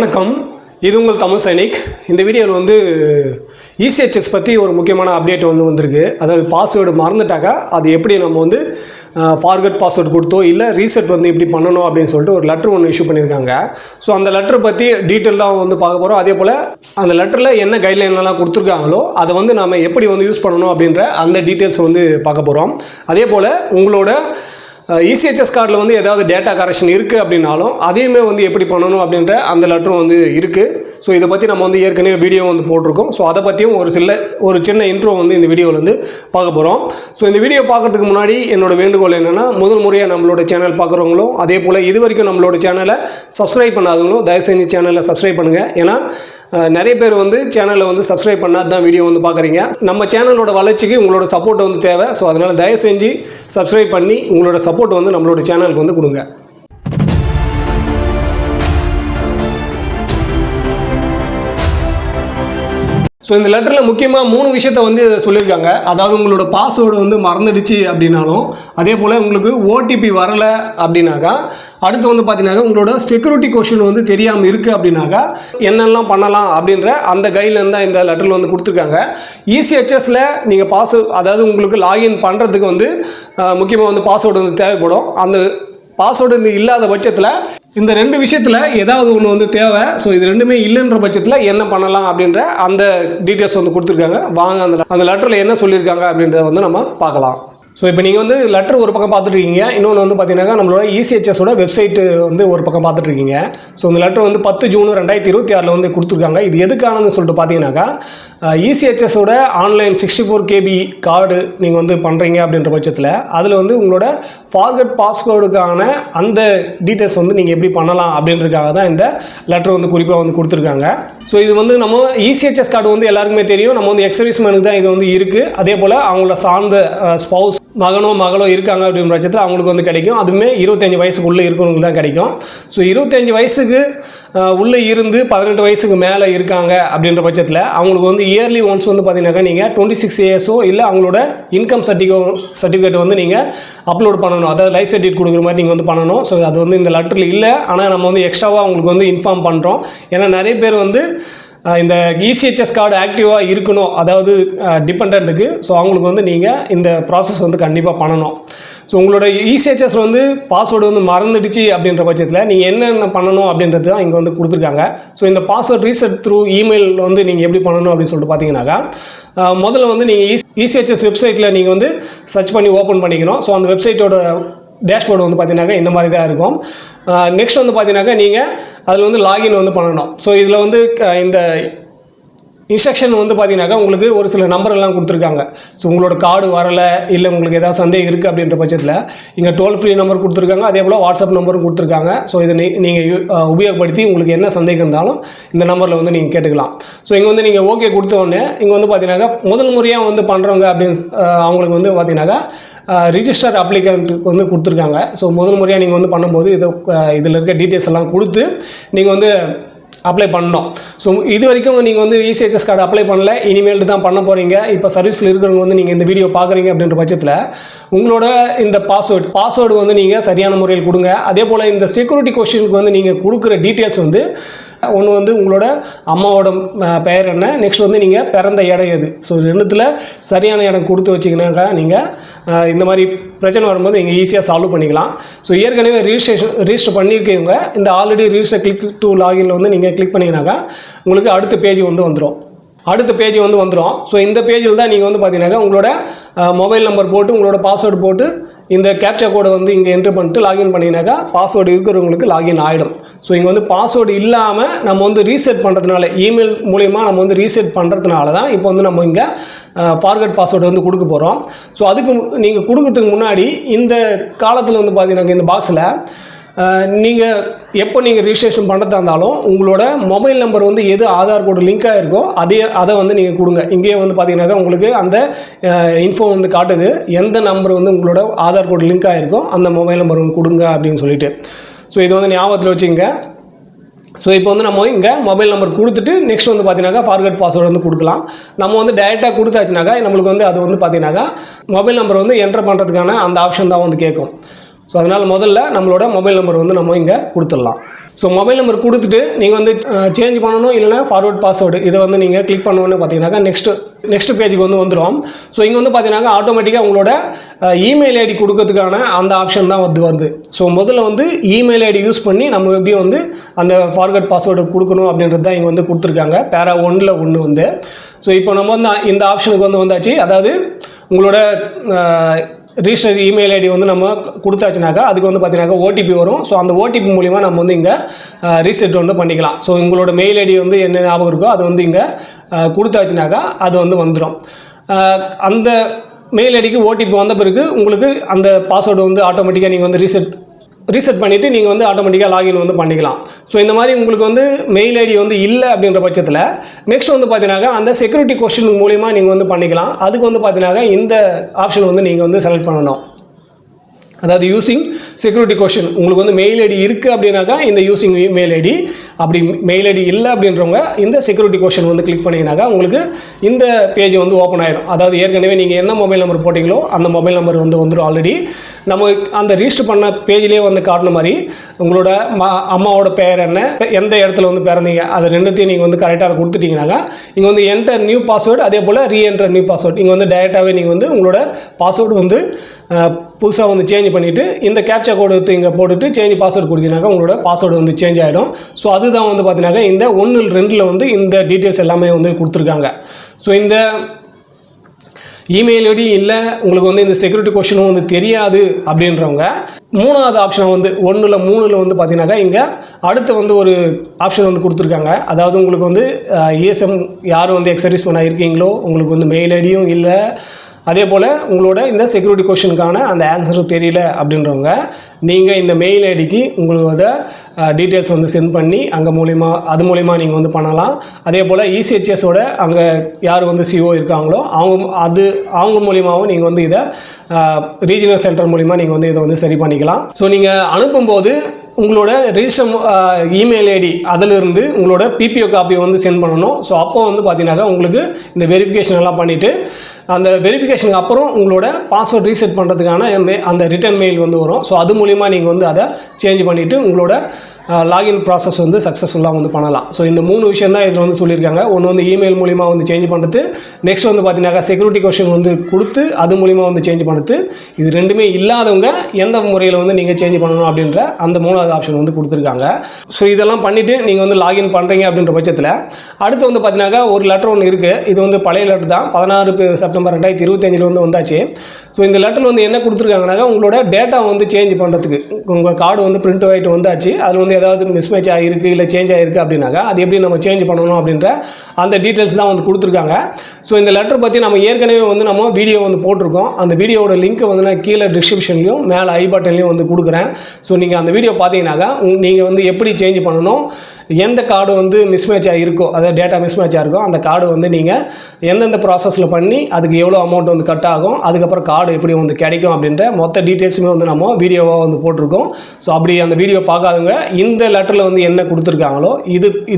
வணக்கம், இது உங்கள் தமிழ் சைனிக். இந்த வீடியோவில் வந்து இசிஹெச்எஸ் பற்றி ஒரு முக்கியமான அப்டேட் வந்திருக்கு. அதாவது பாஸ்வேர்டு மறந்துட்டாக்கா அது எப்படி நம்ம வந்து ஃபார்கட் பாஸ்வேர்டு கொடுத்தோ இல்லை ரீசெட் வந்து எப்படி பண்ணணும் அப்படின்னு சொல்லிட்டு ஒரு லெட்டர் ஒன்று இஷ்யூ பண்ணியிருக்காங்க. ஸோ அந்த லெட்டரை பற்றி டீட்டெயிலாக வந்து பார்க்க போகிறோம். அதே போல் அந்த லெட்டரில் என்ன கைட்லைன்லாம் கொடுத்துருக்காங்களோ அதை வந்து நம்ம எப்படி வந்து யூஸ் பண்ணணும் அப்படின்ற அந்த டீட்டெயில்ஸ் வந்து பார்க்க போகிறோம். அதே போல் உங்களோட இசிஹெச்எஸ் கார்டில் வந்து ஏதாவது டேட்டா கரெக்ஷன் இருக்குது அப்படின்னாலும் அதையுமே வந்து எப்படி பண்ணணும் அப்படின்ற அந்த லெட்டரும் வந்து இருக்குது. ஸோ இதை பற்றி நம்ம வந்து ஏற்கனவே வீடியோ வந்து போட்டிருக்கோம். ஸோ அதை பற்றியும் ஒரு சின்ன இன்ட்ரோ வந்து இந்த வீடியோவில் வந்து பார்க்க போகிறோம். ஸோ இந்த வீடியோ பார்க்குறதுக்கு முன்னாடி என்னோட வேண்டுகோள் என்னென்னா, முதல் முறையாக நம்மளோட சேனல் பார்க்குறவங்களும் அதே போல் இது வரைக்கும் நம்மளோட சேனலை சப்ஸ்கிரைப் பண்ணாதவங்களும் தயவு செஞ்சு சேனலை சப்ஸ்கிரைப் பண்ணுங்கள். ஏன்னா நிறைய பேர் வந்து சேனலை வந்து சப்ஸ்கிரைப் பண்ணாது தான் வீடியோ வந்து பார்க்குறீங்க. நம்ம சேனலோட வளர்ச்சிக்கு உங்களோட சப்போர்ட் வந்து தேவை. ஸோ அதனால் தயவு செஞ்சு சப்ஸ்கிரைப் பண்ணி உங்களோட சப்போர்ட் வந்து நம்மளோட சேனலுக்கு வந்து கொடுங்க. ஸோ இந்த லெட்டரில் முக்கியமாக 3 விஷயத்த வந்து சொல்லியிருக்காங்க. அதாவது உங்களோட பாஸ்வேர்டு வந்து மறந்துடுச்சு அப்படின்னாலும், அதே போல் உங்களுக்கு ஓடிபி வரலை அப்படின்னாக்கா, அடுத்து வந்து பார்த்தீங்கன்னாக்கா உங்களோட செக்யூரிட்டி கொஷின் வந்து தெரியாமல் இருக்குது அப்படின்னாக்கா என்னெல்லாம் பண்ணலாம் அப்படின்ற அந்த கைட்லைன் தான் இந்த லெட்டரில் வந்து கொடுத்துருக்காங்க. இசிஹெச்எஸில் நீங்கள் அதாவது உங்களுக்கு லாகின் பண்ணுறதுக்கு வந்து முக்கியமாக வந்து பாஸ்வேர்டு வந்து தேவைப்படும். அந்த பாஸ்வேர்டு வந்து இல்லாத பட்சத்தில் இந்த 2 விஷயத்தில் ஏதாவது ஒன்று வந்து தேவை. ஸோ இது ரெண்டுமே இல்லைன்ற பட்சத்தில் என்ன பண்ணலாம் அப்படின்ற அந்த டீட்டெயில்ஸ் வந்து கொடுத்துருக்காங்க. வாங்க அந்த லெட்டரில் என்ன சொல்லியிருக்காங்க அப்படின்றத வந்து நம்ம பார்க்கலாம். ஸோ இப்போ நீங்கள் வந்து லெட்டர் ஒரு பக்கம் பார்த்துட்ருக்கீங்க, இன்னொன்று வந்து பார்த்தீங்கன்னா நம்மளோட இசிஹெச்எஸோட வெப்சைட்டு வந்து ஒரு பக்கம் பார்த்துட்ருக்கீங்க. ஸோ இந்த லெட்டர் வந்து 10 ஜூன் 2026 வந்து கொடுத்துருக்காங்க. இது எதுக்கானதுன்னு சொல்லிட்டு பார்த்தீங்கன்னாக்கா, இசிஹெச்எஸோட ஆன்லைன் 64 KB கார்டு நீங்கள் வந்து பண்ணுறீங்க அப்படின்ற பட்சத்தில் அதில் வந்து உங்களோட ஃபார்கட் பாஸ்வேர்டுக்கான அந்த டீட்டெயில்ஸ் வந்து நீங்கள் எப்படி பண்ணலாம் அப்படின்றதுக்காக தான் இந்த லெட்டர் வந்து குறிப்பாக வந்து கொடுத்துருக்காங்க. ஸோ இது வந்து நம்ம இசிஹெச்எஸ் கார்டு வந்து எல்லாருக்குமே தெரியும். நம்ம வந்து எக்ஸ்-சர்வீஸ்மேனுக்கு தான் இது வந்து இருக்குது. அதே போல் அவங்கள சார்ந்த ஸ்பவுஸ் மகனோ மகளோ இருக்காங்க அப்படின்ற பட்சத்தில் அவங்களுக்கு வந்து கிடைக்கும். அதுவுமே 25 வயசுக்குள்ளே இருக்கிறவங்களுக்கு தான் கிடைக்கும். ஸோ 25 வயசுக்கு உள்ளே இருந்து 18 வயசுக்கு மேலே இருக்காங்க அப்படின்ற பட்சத்தில் அவங்களுக்கு வந்து இயர்லி ஒன்ஸ் வந்து பார்த்தீங்கன்னாக்கா நீங்கள் 26 இயர்ஸோ இல்லை அவங்களோட இன்கம் சர்டிஃபிகேட் வந்து நீங்கள் அப்லோட் பண்ணணும். அதாவது லைஃப் சர்டிஃபிகேட் கொடுக்குற மாதிரி நீங்கள் வந்து பண்ணணும். ஸோ அது வந்து இந்த லெட்டரில் இல்லை. ஆனால் நம்ம வந்து எக்ஸ்ட்ராவாக அவங்களுக்கு வந்து இன்ஃபார்ம் பண்ணுறோம். ஏன்னா நிறைய பேர் வந்து இந்த இசிஹெச்எஸ் கார்டு ஆக்டிவாக இருக்கணும், அதாவது டிபெண்ட்டுக்கு. ஸோ அவங்களுக்கு வந்து நீங்கள் இந்த ப்ராசஸ் வந்து கண்டிப்பாக பண்ணணும். ஸோ உங்களோட இசிஹெச்எஸ் வந்து பாஸ்வேர்டு வந்து மறந்துடுச்சு அப்படின்ற பட்சத்தில் நீங்கள் என்னென்ன பண்ணணும் அப்படின்றது தான் இங்கே வந்து கொடுத்துருக்காங்க. ஸோ இந்த பாஸ்வேர்ட் ரீசெட் த்ரூ இமெயில் வந்து நீங்கள் எப்படி பண்ணணும் அப்படின்னு சொல்லிட்டு பார்த்தீங்கன்னாக்கா, முதல்ல வந்து நீங்கள் இசிஹெச்எஸ் வெப்சைட்டில் நீங்கள் வந்து சர்ச் பண்ணி ஓப்பன் பண்ணிக்கணும். ஸோ அந்த வெப்சைட்டோட டேஷ்போர்டு வந்து பார்த்தீங்கன்னாக்கா இந்த மாதிரி தான் இருக்கும். நெக்ஸ்ட் வந்து பார்த்தீங்கன்னாக்கா நீங்கள் அதில் வந்து லாகின் வந்து பண்ணணும். ஸோ இதில் வந்து இந்த இன்ஸ்ட்ரக்ஷன் வந்து பார்த்தீங்கன்னாக்கா உங்களுக்கு ஒரு சில நம்பர்லாம் கொடுத்துருக்காங்க. ஸோ உங்களோட கார்டு வரலை இல்லை உங்களுக்கு ஏதாவது சந்தேகம் இருக்குது அப்படின்ற பட்சத்தில் இங்கே டோல் ஃப்ரீ நம்பர் கொடுத்துருக்காங்க. அதே போல் வாட்ஸ்அப் நம்பரும் கொடுத்துருக்காங்க. ஸோ இதை நீங்கள் உபயோகப்படுத்தி உங்களுக்கு என்ன சந்தேகம் இருந்தாலும் இந்த நம்பரில் வந்து நீங்கள் கேட்டுக்கலாம். ஸோ இங்கே வந்து நீங்கள் ஓகே கொடுத்த உடனே இங்கே வந்து பார்த்தீங்கன்னாக்கா முதல் முறையாக வந்து பண்ணுறவங்க அப்படின்னு அவங்களுக்கு வந்து பார்த்தீங்கன்னாக்கா ரிஜிஸ்டர் அப்ளிகண்ட்டுக்கு வந்து கொடுத்துருக்காங்க. ஸோ முதல் முறையாக நீங்கள் வந்து பண்ணும்போது இதில் இருக்க டீட்டெயில்ஸ் எல்லாம் கொடுத்து நீங்கள் வந்து அப்ளை பண்ணணும். ஸோ இது வரைக்கும் நீங்கள் வந்து இசிஹெச்எஸ் கார்டு அப்ளை பண்ணல, இனிமேல் தான் பண்ண போகிறீங்க. இப்போ சர்வீஸில் இருக்கிறவங்க வந்து நீங்கள் இந்த வீடியோ பார்க்குறீங்க அப்படின்ற பட்சத்தில் உங்களோட இந்த பாஸ்வேர்டு வந்து நீங்கள் சரியான முறையில் கொடுங்க. அதே போல் இந்த செக்யூரிட்டி கொஸ்டினுக்கு வந்து நீங்கள் கொடுக்குற டீட்டெயில்ஸ் வந்து ஒன்று வந்து உங்களோட அம்மாவோட பெயர் என்ன, நெக்ஸ்ட் வந்து நீங்கள் பிறந்த இடம் எது. ஸோ ரெண்டுத்தில் சரியான இடம் கொடுத்து வச்சிங்கனாக்கா நீங்கள் இந்த மாதிரி பிரச்சனை வரும்போது நீங்கள் ஈஸியாக சால்வ் பண்ணிக்கலாம். ஸோ ஏற்கனவே ரிஜிஸ்டர் பண்ணியிருக்கீங்க, இந்த ஆல்ரெடி ரிஜிஸ்டர் கிளிக் டு லாகினில் வந்து நீங்கள் கிளிக் பண்ணிங்கனாக்கா உங்களுக்கு அடுத்த பேஜ் வந்து வந்துடும். ஸோ இந்த பேஜில் தான் நீங்கள் வந்து பார்த்தீங்கன்னாக்கா உங்களோட மொபைல் நம்பர் போட்டு உங்களோட பாஸ்வேர்டு போட்டு இந்த கேப்சா கோடை வந்து இங்கே என்ட்ரு பண்ணிட்டு லாகின் பண்ணிங்கனாக்கா பாஸ்வேர்டு இருக்கிறவங்களுக்கு லாகின் ஆகிடும். ஸோ இங்கே வந்து பாஸ்வேர்டு இல்லாமல் நம்ம வந்து ரீசெட் பண்ணுறதுனால, இமெயில் மூலயமா நம்ம வந்து ரீசெட் பண்ணுறதுனால தான் இப்போ வந்து நம்ம இங்கே ஃபார்கட் பாஸ்வேர்டு வந்து கொடுக்க போகிறோம். ஸோ அதுக்கு நீங்கள் கொடுக்கறதுக்கு முன்னாடி இந்த காலத்தில் வந்து பார்த்தீங்கன்னா இந்த பாக்ஸில் நீங்கள் எப்போ நீங்கள் ரிஜிஸ்ட்ரேஷன் பண்ணுறதா இருந்தாலும் உங்களோட மொபைல் நம்பர் வந்து எது ஆதார் கோடு லிங்காக இருக்கோ அதை வந்து நீங்கள் கொடுங்க. இங்கேயே வந்து பார்த்தீங்கன்னாக்கா உங்களுக்கு அந்த இன்ஃபோ வந்து காட்டுது, எந்த நம்பர் வந்து உங்களோட ஆதார் கோடு லிங்காக இருக்கோ அந்த மொபைல் நம்பர் வந்து கொடுங்க அப்படின்னு சொல்லிட்டு. ஸோ இது வந்து ஞாபகத்தில் வச்சுங்க. ஸோ இப்போ வந்து நம்ம இங்கே மொபைல் நம்பர் கொடுத்துட்டு நெக்ஸ்ட் வந்து பார்த்தீங்கன்னாக்கா ஃபார்கட் பாஸ்வேர்டு வந்து கொடுக்கலாம். நம்ம வந்து டைரெக்டாக கொடுத்தாச்சுனாக்கா நம்மளுக்கு வந்து அது வந்து பார்த்தீங்கன்னாக்கா மொபைல் நம்பர் வந்து என்டர் பண்ணுறதுக்கான அந்த ஆப்ஷன் தான் வந்து கேட்கும். ஸோ அதனால் முதல்ல நம்மளோட மொபைல் நம்பர் வந்து நம்ம இங்கே கொடுத்துடலாம். ஸோ மொபைல் நம்பர் கொடுத்துட்டு நீங்கள் வந்து சேஞ்ச் பண்ணணும், இல்லைனா ஃபார்வர்ட் பாஸ்வேர்டு இதை வந்து நீங்கள் கிளிக் பண்ணணுன்னு பார்த்தீங்கன்னாக்கா நெக்ஸ்ட் பேஜுக்கு வந்து வந்துடும். ஸோ இங்கே வந்து பார்த்தீங்கன்னா ஆட்டோமேட்டிக்காக உங்களோட இமெயில் ஐடி கொடுக்கறதுக்கான அந்த ஆப்ஷன் தான் வருது. ஸோ முதல்ல வந்து இமெயில் ஐடி யூஸ் பண்ணி நம்ம எப்படி வந்து அந்த ஃபார்வர்ட் பாஸ்வேர்டு கொடுக்கணும் அப்படின்றது தான் இங்கே வந்து கொடுத்துருக்காங்க. பேரா 1ல் 1 வந்து. ஸோ இப்போ நம்ம வந்து இந்த ஆப்ஷனுக்கு வந்து வந்தாச்சு. அதாவது உங்களோட ரிஜிஸ்டர் இமெயில் ஐடி வந்து நம்ம கொடுத்தாச்சுனாக்கா அதுக்கு வந்து பார்த்தீங்கன்னாக்கா ஓடிபி வரும். ஸோ அந்த ஓடிபி மூலிமா நம்ம வந்து இங்கே ரீசெட் வந்து பண்ணிக்கலாம். ஸோ உங்களோட மெயில் ஐடி வந்து என்ன ஞாபகம் இருக்கோ அது வந்து இங்கே கொடுத்தாச்சுனாக்கா அது வந்து வந்துடும். அந்த மெயில் ஐடிக்கு ஓடிபி வந்த பிறகு உங்களுக்கு அந்த பாஸ்வேர்டு வந்து ஆட்டோமேட்டிக்காக நீங்கள் வந்து ரீசெட் பண்ணிவிட்டு நீங்கள் வந்து ஆட்டோமேட்டிக்காக லாகின் வந்து பண்ணிக்கலாம். ஸோ இந்த மாதிரி உங்களுக்கு வந்து மெயில் ஐடி வந்து இல்லை அப்படின்ற பட்சத்தில் நெக்ஸ்ட் வந்து பார்த்தீங்கன்னாக்கா அந்த செக்யூரிட்டி கொஸ்டின் மூலிமா நீங்கள் வந்து பண்ணிக்கலாம். அதுக்கு வந்து பார்த்தீங்கன்னாக்கா இந்த ஆப்ஷன் வந்து நீங்கள் வந்து செலக்ட் பண்ணணும். அதாவது யூசிங் செக்யூரிட்டி கொஸ்டின் உங்களுக்கு வந்து மெயில் ஐடி இருக்குது அப்படின்னாக்கா இந்த யூசிங் மெயில் ஐடி, அப்படி மெயில் ஐடி இல்லை அப்படின்றவங்க இந்த செக்யூரிட்டி கொஸ்டின் வந்து கிளிக் பண்ணிங்கனாக்கா உங்களுக்கு இந்த பேஜ் வந்து ஓப்பன் ஆகிடும். அதாவது ஏற்கனவே நீங்கள் என்ன மொபைல் நம்பர் போட்டிங்களோ அந்த மொபைல் நம்பர் வந்து வந்துடும். ஆல்ரெடி நம்ம அந்த ரிஜிஸ்டர் பண்ண பேஜ்லேயே வந்து காட்டின மாதிரி உங்களோட அம்மாவோட பேர் என்ன, எந்த இடத்துல வந்து பிறந்தீங்க, அது ரெண்டுத்தையும் நீங்கள் வந்து கரெக்டாக கொடுத்துட்டிங்கனாக்கா இங்கே வந்து என்டர் நியூ பாஸ்வேர்டு, அதே போல் ரீஎன்டர் நியூ பாஸ்வேர்டு, இங்கே வந்து டைரெக்டாகவே நீங்கள் வந்து உங்களோட பாஸ்வேர்டு வந்து புதுசாக வந்து சேஞ்ச் பண்ணிவிட்டு இந்த கேப்சா கோடு இங்கே போட்டுட்டு சேஞ்ச் பாஸ்வேர்டு கொடுத்தீங்கன்னாக்கா உங்களோட பாஸ்வேர்டு வந்து சேஞ்ச் ஆகிடும். ஸோ அதுதான் வந்து பார்த்தீங்கன்னாக்கா இந்த 1-2 வந்து இந்த டீட்டெயில்ஸ் எல்லாமே வந்து கொடுத்துருக்காங்க. ஸோ இந்த இமெயில் ஐடி இல்லை, உங்களுக்கு வந்து இந்த செக்யூரிட்டி கொஸ்டினும் வந்து தெரியாது அப்படின்றவங்க மூணாவது ஆப்ஷனை வந்து 1-3 வந்து பார்த்தீங்கன்னாக்கா இங்கே அடுத்து வந்து ஒரு ஆப்ஷன் வந்து கொடுத்துருக்காங்க. அதாவது உங்களுக்கு வந்து ESM யார் வந்து எக்ஸர்வீஸ் பண்ண இருக்கீங்களோ உங்களுக்கு வந்து மெயில் ஐடியும் இல்லை, அதே போல் உங்களோட இந்த செக்யூரிட்டி கொஸ்டினுக்கான அந்த ஆன்சரும் தெரியல அப்படின்றவங்க நீங்கள் இந்த மெயில் ஐடிக்கு உங்களோட டீட்டெயில்ஸ் வந்து சென்ட் பண்ணி அது மூலிமா நீங்கள் வந்து பண்ணலாம். அதே போல் ECHSோட அங்கே யார் வந்து CO இருக்காங்களோ அவங்க மூலிமாவும் நீங்கள் வந்து இதை ரீஜனல் சென்டர் மூலிமா நீங்கள் வந்து இதை வந்து சரி பண்ணிக்கலாம். ஸோ நீங்கள் அனுப்பும்போது உங்களோட ரிஜிஸ்டர் இமெயில் ஐடி அதிலிருந்து உங்களோட PPO காப்பி வந்து சென்ட் பண்ணணும். ஸோ அப்போ வந்து பார்த்தீங்கன்னாக்கா உங்களுக்கு இந்த வெரிஃபிகேஷன் எல்லாம் பண்ணிவிட்டு அந்த வெரிஃபிகேஷனுக்கு அப்புறம் உங்களோட பாஸ்வேர்ட் ரீசெட் பண்ணுறதுக்கான அந்த ரிட்டர்ன் மெயில் வந்து வரும். ஸோ அது மூலிமா நீங்கள் வந்து அதை சேஞ்ச் பண்ணிவிட்டு உங்களோட லாகின் ப்ராசஸ் வந்து சக்ஸஸ்ஃபுல்லாக வந்து பண்ணலாம். ஸோ இந்த 3 விஷயம் தான் இதில் வந்து சொல்லியிருக்காங்க. ஒன்று வந்து இமெயில் மூலிமா வந்து சேஞ்ச் பண்ணுறது, நெக்ஸ்ட் வந்து பார்த்தீங்கன்னாக்கா செக்யூரிட்டி கொஸ்டின் வந்து கொடுத்து அது மூலிமா வந்து சேஞ்ச் பண்ணுறது, இது ரெண்டுமே இல்லாதவங்க எந்த முறையில் வந்து நீங்கள் சேஞ்ச் பண்ணணும் அப்படின்ற அந்த 3வது ஆப்ஷன் வந்து கொடுத்துருக்காங்க. ஸோ இதெல்லாம் பண்ணிவிட்டு நீங்கள் வந்து லாகின் பண்ணுறீங்க அப்படின்ற பட்சத்தில் அடுத்து வந்து பார்த்தீங்கன்னாக்கா ஒரு லெட்டர் ஒன்று இருக்குது. இது வந்து பழைய லெட்டர் தான், 16 செப்டம்பர் 2025 வந்து வந்தாச்சு. ஸோ இந்த லெட்டரில் வந்து என்ன கொடுத்துருக்காங்கனாக்கா உங்களோட டேட்டா வந்து சேஞ்ச் பண்ணுறதுக்கு உங்கள் கார்டு வந்து பிரிண்ட் ஆகிட்டு வந்தாச்சு, அதில் வந்து ஏதாவது மிஸ்மேட்ச் ஆகிருக்கு இல்லை சேஞ்ச் ஆகிருக்கு அப்படின்னாக்கா அது எப்படி நம்ம சேஞ்ச் பண்ணணும் அப்படின்ற அந்த டீட்டெயில்ஸ் தான் வந்து கொடுத்துருக்காங்க. ஸோ இந்த லெட்டர் பற்றி நம்ம ஏற்கனவே வந்து நம்ம வீடியோ வந்து போட்டிருக்கோம். அந்த வீடியோவோட லிங்க்கை வந்து நான் கீழே டிஸ்கிரிப்ஷன்லையும் மேலே ஐ பட்டன்லையும் வந்து கொடுக்குறேன். ஸோ நீங்கள் அந்த வீடியோ பார்த்தீங்கன்னாக்கா நீங்கள் வந்து எப்படி சேஞ்ச் பண்ணணும், எந்த கார்டு வந்து மிஸ்மேட்ச் ஆகிருக்கோ, அதாவது டேட்டா மிஸ்மேட்ச் ஆகிருக்கோ அந்த கார்டு வந்து நீங்கள் எந்தெந்த ப்ராசஸில் பண்ணி அதுக்கு எவ்வளோ அமௌண்ட் வந்து கட் ஆகும், அதுக்கப்புறம் கார்டு எப்படி வந்து கிடைக்கும் அப்படின்ற மொத்த டீட்டெயில்ஸுமே வந்து நம்ம வீடியோவாக வந்து போட்டிருக்கோம். ஸோ அப்படி அந்த வீடியோ பார்க்காதவங்க இந்த லெட்டரில் வந்து என்ன கொடுத்துருக்காங்களோ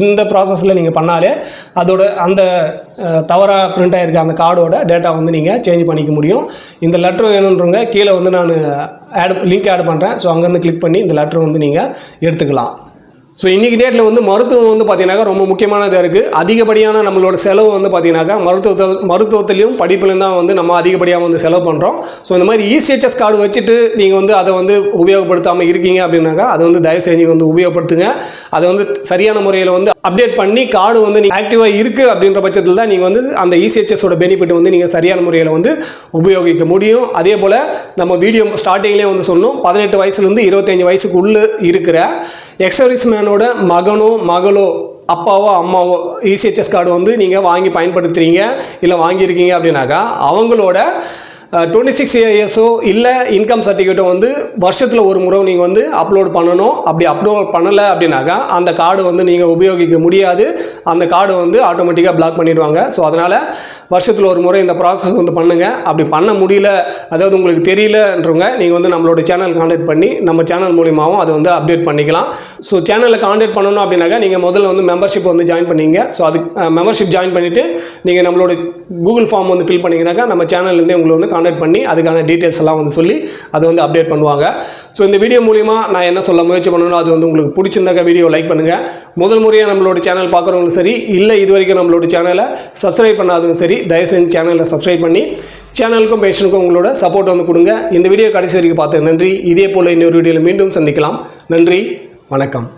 இந்த ப்ராசஸில் நீங்கள் பண்ணாலே அதோட அந்த தவறாக பிரிண்ட் ஆகிருக்க அந்த கார்டோட டேட்டா வந்து நீங்கள் சேஞ்ச் பண்ணிக்க முடியும். இந்த லெட்டர் வேணுன்றவங்க கீழே வந்து நான் லிங்க் ஆட் பண்ணுறேன். ஸோ அங்கேருந்து கிளிக் பண்ணி இந்த லெட்டர் வந்து நீங்கள் எடுத்துக்கலாம். ஸோ இன்றைக்கி டேட்டில் வந்து மருத்துவம் வந்து பார்த்திங்கனாக்கா ரொம்ப முக்கியமானதாக இருக்குது. அதிகப்படியான நம்மளோட செலவு வந்து பார்த்திங்கனாக்கா மருத்துவத்திலையும் படிப்புலையும் தான் வந்து நம்ம அதிகப்படியாக வந்து செலவு பண்ணுறோம். ஸோ இந்த மாதிரி ECHS கார்டு வச்சுட்டு நீங்கள் வந்து அதை வந்து உபயோகப்படுத்தாமல் இருக்கீங்க அப்படின்னாக்கா அதை வந்து தயவு செஞ்சு வந்து உபயோகப்படுத்துங்க. அதை வந்து சரியான முறையில் வந்து அப்டேட் பண்ணி கார்டு வந்து நீங்கள் ஆக்டிவாக இருக்குது அப்படின்ற பட்சத்தில் தான் நீங்கள் வந்து அந்த ECHSோட பெனிஃபிட் வந்து நீங்கள் சரியான முறையில் வந்து உபயோகிக்க முடியும். அதே போல் நம்ம வீடியோ ஸ்டார்டிங்லேயே வந்து சொன்னோம், 18 வயசுலேருந்து 25 வயசுக்குள்ளே இருக்கிற எக்ஸர்வீஸ் மேனோட மகனோ மகளோ அப்பாவோ அம்மாவோ ECHS கார்டு வந்து நீங்கள் வாங்கி பயன்படுத்துகிறீங்க இல்லை வாங்கியிருக்கீங்க அப்படின்னாக்கா அவங்களோட 26 இயர்ஸோ இல்லை இன்கம் சர்டிஃபிகேட்டோ வந்து வருஷத்தில் ஒரு முறை நீங்கள் வந்து அப்லோட் பண்ணணும். அப்படி அப்லோட் பண்ணலை அப்படின்னாக்கா அந்த கார்டு வந்து நீங்கள் உபயோகிக்க முடியாது. அந்த கார்டு வந்து ஆட்டோமேட்டிக்காக பிளாக் பண்ணிடுவாங்க. ஸோ அதனால் வருஷத்தில் ஒரு முறை இந்த ப்ராசஸ் வந்து பண்ணுங்கள். அப்படி பண்ண முடியல, அதாவது உங்களுக்கு தெரியலன்றவங்க நீங்கள் வந்து நம்மளோட சேனல் கான்டாக்ட் பண்ணி நம்ம சேனல் மூலியமாகவும் அதை வந்து அப்டேட் பண்ணிக்கலாம். ஸோ சேனலில் கான்டாக்ட் பண்ணணும் அப்படின்னாக்கா நீங்கள் முதல்ல வந்து மெம்பர்ஷிப் வந்து ஜாயின் பண்ணிங்க. ஸோ அது மெம்பர்ஷிப் ஜாயின் பண்ணிவிட்டு நீங்கள் நம்மளோட கூகுள் ஃபார்ம் வந்து ஃபில் பண்ணிங்கனாக்கா நம்ம சேனல்லேருந்தே உங்களுக்கு வந்து கான்டாக்ட் பண்ணி அதுக்கான டீட்டெயில்ஸ் எல்லாம் வந்து சொல்லி அதை வந்து அப்டேட் பண்ணுவாங்க. ஸோ இந்த வீடியோ மூலிமா நான் என்ன சொல்ல முயற்சி பண்ணணும், அது வந்து உங்களுக்கு பிடிச்சிருந்தாக்க வீடியோ லைக் பண்ணுங்கள். முதல் முறையாக நம்மளோட சேனல் பார்க்குறவங்களும் சரி, இல்லை இது வரைக்கும் நம்மளோட சேனலை சப்ஸ்கிரைப் பண்ணாதவங்க சரி, தயவு செஞ்சு சேனலை சப்ஸ்கிரைப் பண்ணி சேனலுக்கும் பேஷனுக்கும் உங்களோட சப்போர்ட் வந்து கொடுங்க. இந்த வீடியோ கடைசி வரைக்கும் பார்த்து நன்றி. இதே போல் இன்னொரு வீடியோவில் மீண்டும் சந்திக்கலாம். நன்றி, வணக்கம்.